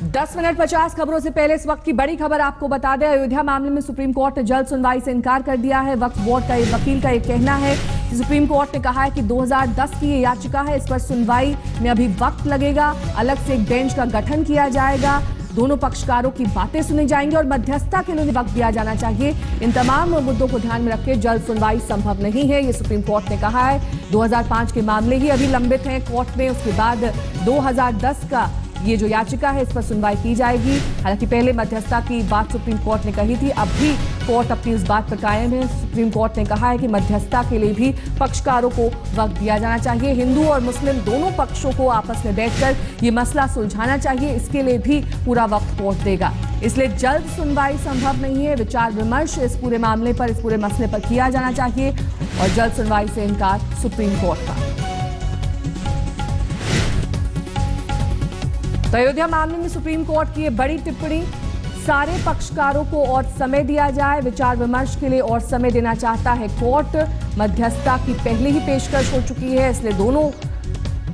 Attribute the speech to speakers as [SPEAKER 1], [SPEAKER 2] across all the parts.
[SPEAKER 1] 10:50 खबरों से पहले इस वक्त की बड़ी खबर आपको बता दें। अयोध्या मामले में सुप्रीम कोर्ट ने जल्द सुनवाई से इनकार कर दिया है। वक्फ बोर्ड का वकील का ये कहना है कि सुप्रीम कोर्ट ने कहा है कि 2010 की ये याचिका है, इस पर सुनवाई में अभी वक्त लगेगा। अलग से एक बेंच का गठन किया जाएगा, दोनों पक्षकारों की बातें सुनी जाएंगी और मध्यस्थता के लिए वक्त दिया जाना चाहिए। इन तमाम मुद्दों को ध्यान में रखकर जल्द सुनवाई संभव नहीं है, ये सुप्रीम कोर्ट ने कहा है। 2005 के मामले ही अभी लंबित हैं कोर्ट में, उसके बाद 2010 का ये जो याचिका है इस पर सुनवाई की जाएगी। हालांकि पहले मध्यस्थता की बात सुप्रीम कोर्ट ने कही थी, अब भी कोर्ट अपनी उस बात पर कायम है। सुप्रीम कोर्ट ने कहा है कि मध्यस्थता के लिए भी पक्षकारों को वक्त दिया जाना चाहिए। हिंदू और मुस्लिम दोनों पक्षों को आपस में बैठकर ये मसला सुलझाना चाहिए, इसके लिए भी पूरा वक्त कोर्ट देगा। इसलिए जल्द सुनवाई संभव नहीं है। विचार विमर्श इस पूरे मामले पर, इस पूरे मसले पर किया जाना चाहिए और जल्द सुनवाई से इनकार सुप्रीम कोर्ट का। तो अयोध्या मामले में सुप्रीम कोर्ट की ये बड़ी टिप्पणी, सारे पक्षकारों को और समय दिया जाए, विचार विमर्श के लिए और समय देना चाहता है कोर्ट। मध्यस्थता की पहले ही पेशकश हो चुकी है, इसलिए दोनों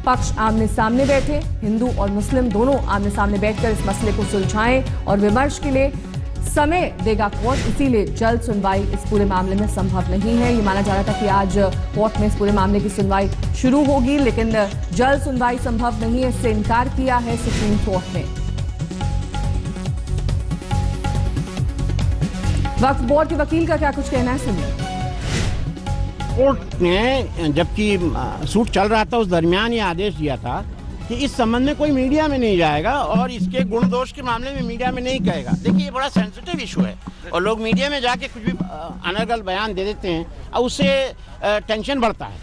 [SPEAKER 1] पक्ष आमने सामने बैठे, हिंदू और मुस्लिम दोनों आमने सामने बैठकर इस मसले को सुलझाएं और विमर्श के लिए समय देगा कोर्ट। इसीलिए जल्द सुनवाई इस पूरे मामले में संभव नहीं है। ये माना जा रहा था कि आज कोर्ट में इस पूरे मामले की सुनवाई शुरू होगी, लेकिन जल्द सुनवाई संभव नहीं है, इससे इनकार किया है सुप्रीम कोर्ट ने। वक्फ बोर्ड के वकील का क्या कुछ कहना है, सुनिए।
[SPEAKER 2] कोर्ट ने जबकि सूट चल रहा था उस दरमियान ये आदेश दिया था कि इस संबंध में कोई मीडिया में नहीं जाएगा और इसके गुण दोष के मामले में मीडिया में नहीं कहेगा। देखिए ये बड़ा सेंसिटिव इशू है और लोग मीडिया में जाके कुछ भी अनर्गल बयान दे देते हैं और उससे टेंशन बढ़ता है।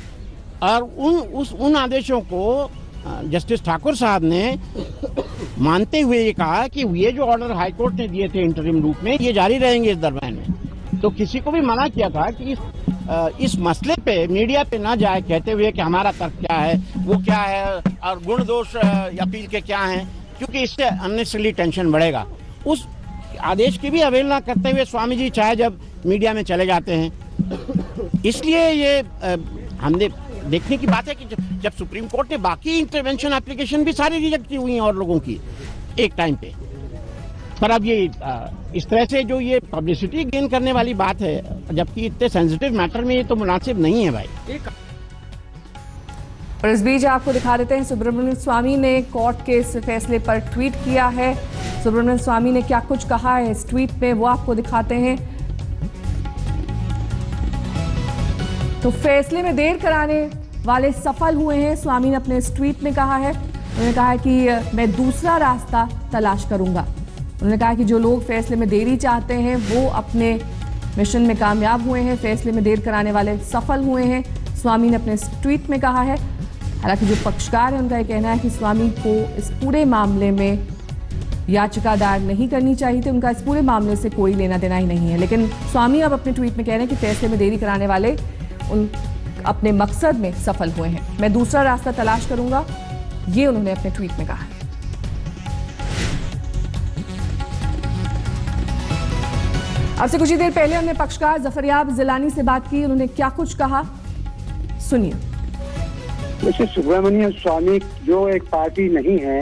[SPEAKER 2] और उन आदेशों को जस्टिस ठाकुर साहब ने मानते हुए ये कहा कि ये जो ऑर्डर हाईकोर्ट ने दिए थे इंटरिम रूप में, ये जारी रहेंगे इस दरमियान में। तो किसी को भी मना किया था कि इस मसले पे मीडिया पे ना जाए, कहते हुए कि हमारा तर्क क्या है, वो क्या है और गुण दोष अपील के क्या हैं, क्योंकि इससे अननेसेसरली टेंशन बढ़ेगा। उस आदेश की भी अवहेलना करते हुए स्वामी जी चाहे जब मीडिया में चले जाते हैं। इसलिए ये हमने देखने की बात है कि जब सुप्रीम कोर्ट ने बाकी इंटरवेंशन एप्लीकेशन भी सारी रिजेक्ट की हुई हैं और लोगों की एक टाइम पे, पर अब ये इस तरह से जो ये पब्लिसिटी गेन करने वाली बात है, जबकि इतने सेंसिटिव मैटर में ये तो मुनासिब नहीं है भाई।
[SPEAKER 1] और इस बीच आपको दिखा देते हैं, सुब्रमण्यम स्वामी ने कोर्ट के इस फैसले पर ट्वीट किया है। सुब्रमण्यम स्वामी ने क्या कुछ कहा है इस ट्वीट में, वो आपको दिखाते हैं। तो फैसले में देर कराने वाले सफल हुए हैं, स्वामी ने अपने इस ट्वीट में कहा है। उन्होंने कहा है कि मैं दूसरा रास्ता तलाश करूंगा। उन्होंने कहा कि जो लोग फैसले में देरी चाहते हैं वो अपने मिशन में कामयाब हुए हैं, फैसले में देर कराने वाले सफल हुए हैं, स्वामी ने अपने ट्वीट में कहा है। हालांकि जो पक्षकार है उनका ये कहना है कि स्वामी को इस पूरे मामले में याचिका दायर नहीं करनी चाहिए थी, उनका इस पूरे मामले से कोई लेना देना ही नहीं है। लेकिन स्वामी अब अपने ट्वीट में कह रहे हैं कि फैसले में देरी कराने वाले उन अपने मकसद में सफल हुए हैं, मैं दूसरा रास्ता तलाश करूंगा, ये उन्होंने अपने ट्वीट में कहा है। अब से कुछ ही देर पहले हमने पक्षकार जफरयाब जिलानी से बात की, उन्होंने क्या कुछ कहा, सुनिए।
[SPEAKER 3] वैसे सुब्रमण्यम स्वामी जो एक पार्टी नहीं है,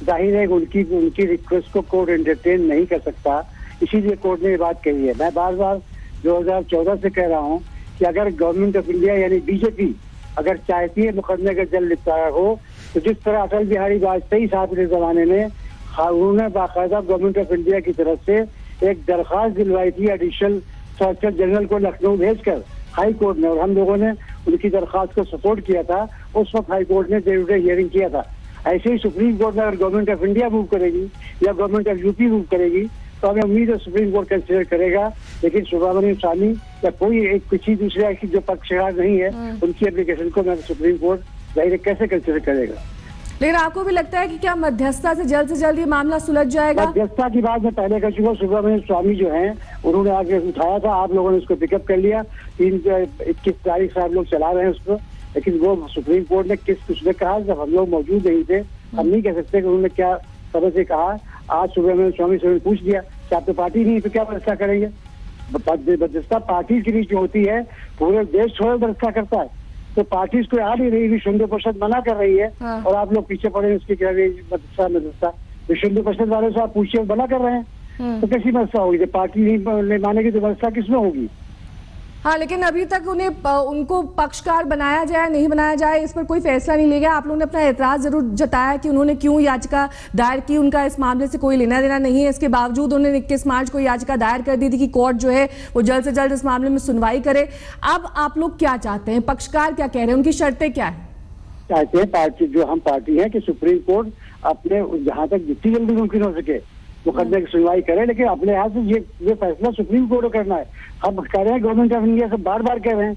[SPEAKER 3] जाहिर है उनकी रिक्वेस्ट को कोर्ट एंटरटेन नहीं कर सकता, इसीलिए कोर्ट ने ये बात कही है। मैं बार बार 2014 से कह रहा हूँ कि अगर गवर्नमेंट ऑफ इंडिया यानी बीजेपी अगर चाहती है मुकदमे का जल्द निपटारा हो, तो जिस तरह अटल बिहारी वाजपेयी साहब के जमाने में उन्होंने बाकायदा गवर्नमेंट ऑफ इंडिया की तरफ से एक दरख्वास्त दिलवाई थी एडिशनल सॉलिसिटर जनरल को लखनऊ भेजकर हाई कोर्ट में, और हम लोगों ने उनकी दरख्वास्त को सपोर्ट किया था। उस वक्त हाई कोर्ट ने डे हियरिंग किया था। ऐसे ही सुप्रीम कोर्ट में अगर गवर्नमेंट ऑफ इंडिया मूव करेगी या गवर्नमेंट ऑफ यूपी मूव करेगी तो हमें उम्मीद है सुप्रीम कोर्ट कंसिडर करेगा। लेकिन सुब्रमण्यम स्वामी या कोई एक किसी दूसरे की जो पक्षकार नहीं है उनकी एप्लीकेशन को मैं सुप्रीम कोर्ट जाहिर कैसे कंसिडर करेगा।
[SPEAKER 1] लेकिन आपको भी लगता है कि क्या मध्यस्थता से जल्द ये मामला सुलझ जाएगा?
[SPEAKER 3] मध्यस्थता की बात मैं पहले कर चुका। सुब्रमण्यम स्वामी जो हैं उन्होंने आगे उठाया था, आप लोगों ने उसको पिकअप कर लिया। 21 तारीख से आप लोग चला रहे हैं उसको, लेकिन वो सुप्रीम कोर्ट ने उसने कहा जब हम लोग मौजूद नहीं थे, हम नहीं कह सकते कि उन्होंने क्या तरह से कहा। आज सुब्रमण्यम स्वामी से पूछ दिया कि आप तो पार्टी नहीं तो क्या व्यवस्था करेंगे। मध्यस्थता पार्टी के बीच जो होती है, पूरे देश छोड़ व्यवस्था करता है, तो पार्टी को आ नहीं रही, विश्व हिंदू परिषद मना कर रही है और आप लोग पीछे पड़े उसकी कह रही मध्यस्थता। विश्व हिंदू परिषद वालों से आप पूछिए, बना कर रहे हैं, तो कैसी व्यवस्था होगी? जब पार्टी नहीं मानेगी तो व्यवस्था किसमें होगी?
[SPEAKER 1] हाँ, लेकिन अभी तक उनको पक्षकार बनाया जाए नहीं बनाया जाए, इस पर कोई फैसला नहीं लिया गया। आप लोगों ने अपना एतराज जरूर जताया कि उन्होंने क्यों याचिका दायर की, उनका इस मामले से कोई लेना देना नहीं है। इसके बावजूद उन्होंने 21 मार्च को याचिका दायर कर दी थी कि कोर्ट जो है वो जल्द से जल्द इस मामले में सुनवाई करे। अब आप लोग क्या चाहते हैं? पक्षकार क्या कह रहे हैं? उनकी शर्तें क्या है?
[SPEAKER 3] चाहते हैं पार्टी, जो हम पार्टी है, कि सुप्रीम कोर्ट अपने जहां तक जितनी जल्दी मुमकिन हो सके मुकदमे की सुनवाई करे, लेकिन अपने यहाँ से ये फैसला सुप्रीम कोर्ट को करना है। हम कह रहे हैं, गवर्नमेंट ऑफ इंडिया से बार बार कह रहे हैं,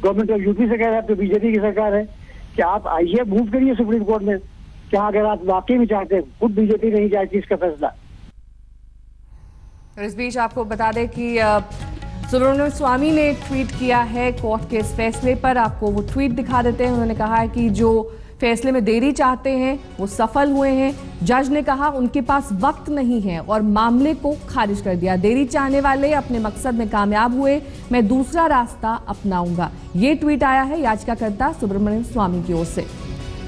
[SPEAKER 3] गवर्नमेंट ऑफ यूपी से कह रहे हैं, तो बीजेपी की सरकार है कि आप आइए, मूव करिए सुप्रीम कोर्ट में, क्या अगर आप वाकई में चाहते हैं, खुद बीजेपी नहीं चाहती इसका फैसला।
[SPEAKER 1] इस बीच आपको बता दें कि सुब्रमण्यम स्वामी ने ट्वीट किया है कोर्ट के इस फैसले पर। आपको वो ट्वीट दिखा देते हैं। उन्होंने कहा है कि जो फैसले में देरी चाहते हैं वो सफल हुए हैं। जज ने कहा उनके पास वक्त नहीं है और मामले को खारिज कर दिया। देरी चाहने वाले अपने मकसद में कामयाब हुए, मैं दूसरा रास्ता अपनाऊंगा। ये ट्वीट आया है याचिकाकर्ता सुब्रमण्यम स्वामी की ओर से।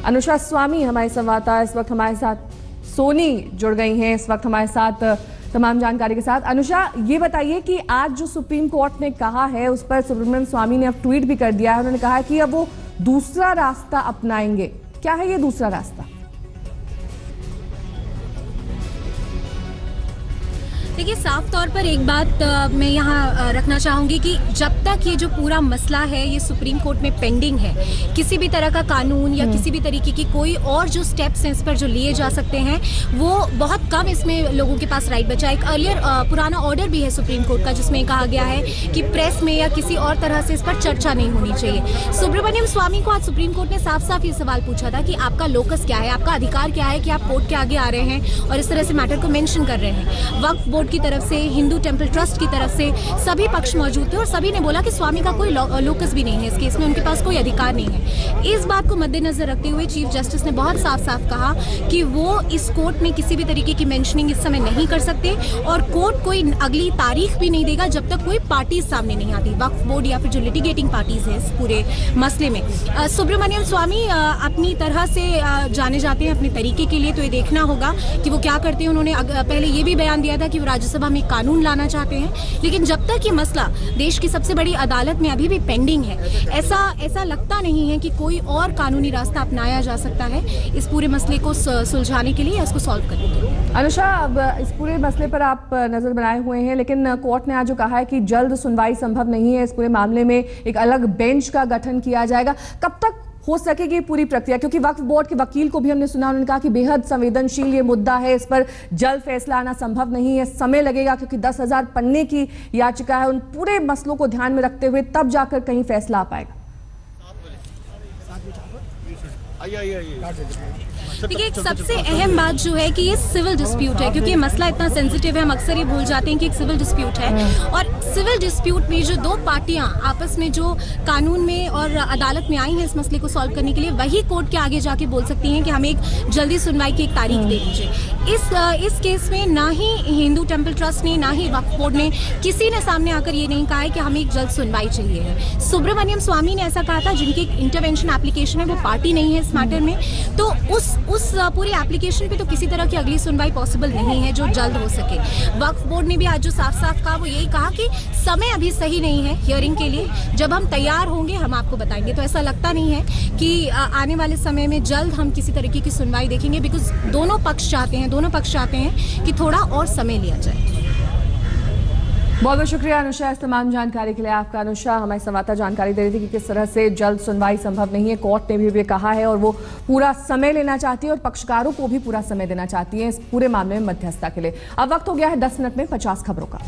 [SPEAKER 1] अनुषा स्वामी हमारे संवाददाता इस वक्त हमारे साथ, सोनी जुड़ गई हैं इस वक्त हमारे साथ तमाम जानकारी के साथ। अनुषा, ये बताइए कि आज जो सुप्रीम कोर्ट ने कहा है उस पर सुब्रमण्यम स्वामी ने अब ट्वीट भी कर दिया है। उन्होंने कहा है कि अब वो दूसरा रास्ता अपनाएंगे। क्या है ये दूसरा रास्ता?
[SPEAKER 4] देखिए, साफ तौर पर एक बात मैं यहाँ रखना चाहूँगी कि जब तक ये जो पूरा मसला है ये सुप्रीम कोर्ट में पेंडिंग है, किसी भी तरह का कानून या किसी भी तरीके की कोई और जो स्टेप्स हैं इस पर जो लिए जा सकते हैं, वो बहुत कम इसमें लोगों के पास राइट बचा। एक अर्लियर पुराना ऑर्डर भी है सुप्रीम कोर्ट का जिसमें कहा गया है कि प्रेस में या किसी और तरह से इस पर चर्चा नहीं होनी चाहिए। सुब्रमण्यम स्वामी को आज सुप्रीम कोर्ट ने साफ साफ ये सवाल पूछा था कि आपका लोकस क्या है, आपका अधिकार क्या है कि आप कोर्ट के आगे आ रहे हैं और इस तरह से मैटर को मेंशन कर रहे हैं। वक्फ बोर्ड की तरफ से, हिंदू टेंपल ट्रस्ट की तरफ से सभी पक्ष मौजूद थे और सभी ने बोला कि स्वामी का कोई लोकस भी नहीं है इस केस में, उनके पास कोई अधिकार नहीं है। इस बात को मद्देनजर रखते हुए चीफ जस्टिस ने बहुत साफ साफ कहा कि वो इस कोर्ट में किसी भी तरीके की मेंशनिंग इस समय नहीं कर सकते और कोर्ट कोई अगली तारीख भी नहीं देगा जब तक कोई पार्टी सामने नहीं आती, वक्फ बोर्ड या फिर जो लिटिगेटिंग पार्टीज है इस पूरे मसले में। सुब्रमण्यम स्वामी अपनी तरह से जाने जाते हैं अपने तरीके के लिए, तो ये देखना होगा कि वो क्या करते हैं। उन्होंने पहले ये भी बयान दिया था कि वो राज्यसभा में कानून लाना चाहते हैं, लेकिन जब तक ये मसला देश की सबसे बड़ी अदालत में अभी भी पेंडिंग है, ऐसा लगता नहीं है कि कोई और कानूनी रास्ता अपनाया जा सकता है इस पूरे मसले को सुलझाने के लिए या उसको सॉल्व करने के लिए।
[SPEAKER 1] अनुषा, अब इस पूरे मसले पर आप नजर बनाए हुए हैं, लेकिन कोर्ट ने आज जो कहा है कि जल्द सुनवाई संभव नहीं है, इस पूरे मामले में एक अलग बेंच का गठन किया जाएगा। कब तक हो सकेगी पूरी प्रक्रिया? क्योंकि वक्फ बोर्ड के वकील को भी हमने सुना, उन्होंने कहा कि बेहद संवेदनशील ये मुद्दा है, इस पर जल्द फैसला आना संभव नहीं है, समय लगेगा क्योंकि 10,000 पन्ने की याचिका है। उन पूरे मसलों को ध्यान में रखते हुए तब जाकर कहीं फैसला आ पाएगा।
[SPEAKER 4] देखिए, एक सबसे अहम बात जो है कि ये सिविल डिस्प्यूट है, क्योंकि ये मसला इतना सेंसिटिव है, हम अक्सर ये भूल जाते हैं कि एक सिविल डिस्प्यूट है। और सिविल डिस्प्यूट में जो दो पार्टियां आपस में जो कानून में और अदालत में आई हैं इस मसले को सॉल्व करने के लिए, वही कोर्ट के आगे जाके बोल सकती हैं कि हमें एक जल्दी सुनवाई की एक तारीख दे दीजिए। इस केस में ना ही हिंदू टेम्पल ट्रस्ट ने, ना ही वक्फ बोर्ड ने, किसी ने सामने आकर ये नहीं कहा है कि हमें एक जल्द सुनवाई चाहिए है। सुब्रमण्यम स्वामी ने ऐसा कहा था, जिनकी इंटरवेंशन एप्लीकेशन है, वो पार्टी नहीं है इस मैटर में, तो उस पूरी एप्लीकेशन पे तो किसी तरह की अगली सुनवाई पॉसिबल नहीं है जो जल्द हो सके। वक्फ बोर्ड ने भी आज जो साफ साफ कहा वो यही कहा कि समय अभी सही नहीं है हियरिंग के लिए, जब हम तैयार होंगे हम आपको बताएंगे। तो ऐसा लगता नहीं है कि आने वाले समय में जल्द हम किसी तरीके की सुनवाई देखेंगे, बिकॉज दोनों पक्ष चाहते हैं कि थोड़ा और समय लिया जाए।
[SPEAKER 1] बहुत बहुत शुक्रिया अनुषा इस तमाम जानकारी के लिए आपका। अनुषा हमारे संवाददाता जानकारी दे रही थी कि किस तरह से जल्द सुनवाई संभव नहीं है, कोर्ट ने भी कहा है और वो पूरा समय लेना चाहती है और पक्षकारों को भी पूरा समय देना चाहती है इस पूरे मामले में मध्यस्थता के लिए। अब वक्त हो गया है 10 मिनट में 50 खबरों का।